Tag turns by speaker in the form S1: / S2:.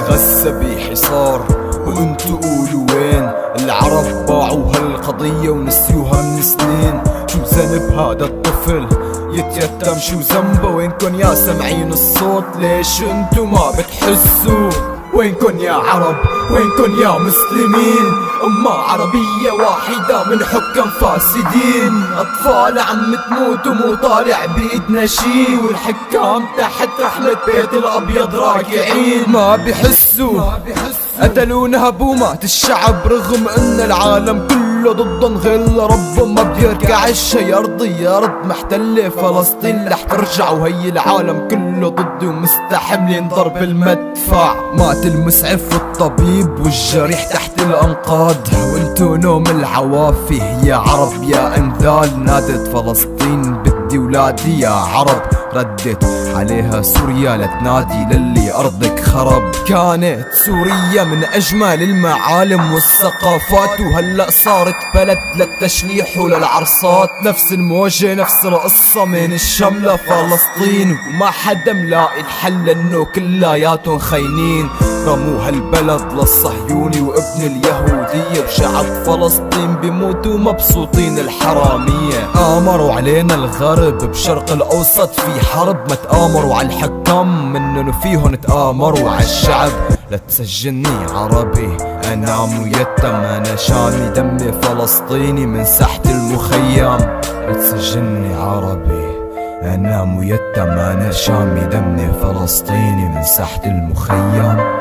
S1: غزة بحصار وانتو قولوا وين؟ العرب باعوا هالقضية ونسيوها من سنين. شو ذنب هذا الطفل يتيتم؟ شو ذنبه؟ وينكن يا سمعين الصوت؟ ليش انتو ما بتحسوا؟ وينكن يا عرب؟ وينكن يا مسلمين؟ أمة عربية واحدة من حكام فاسدين. أطفال عم تموت ومو طالع بإيدنا شي، والحكام تحت رحمة بيت الأبيض راكعين. ما بحسوا قتلوا نهبوا مات الشعب، رغم ان العالم كله ضدهم غير ربهم ما بيركع الشي. ارضي يا ارض محتلة فلسطين رح ترجع، وهي العالم كله ضدي ومستحملين ضرب المدفع. مات المسعف والطبيب والجريح تحت الانقاض، وانتو نوم العوافي يا عرب يا انذال. نادت فلسطين بدي ولادي يا عرب، ردت عليها سوريا لتنادي للي أرضك خرب. كانت سوريا من أجمل المعالم والثقافات، وهلأ صارت بلد للتشليح وللعرصات. نفس الموجة نفس القصة من الشام لفلسطين، وما حدا ملاقي الحل لأنه كلياتهم خاينين. رموا هالبلد للصهيوني وابن اليهودية، وشعب فلسطين بيموتوا مبسوطين الحرامية. آمروا علينا الغرب بشرق الأوسط في حرب، ما تآمروا على الحكام منن فيهن تآمروا على الشعب. لا تسجني عربي أنا ميتم، أنا شامي دمي فلسطيني من ساحة المخيم. لا تسجني عربي أنا ميتم، أنا شامي دمي فلسطيني من ساحة المخيم.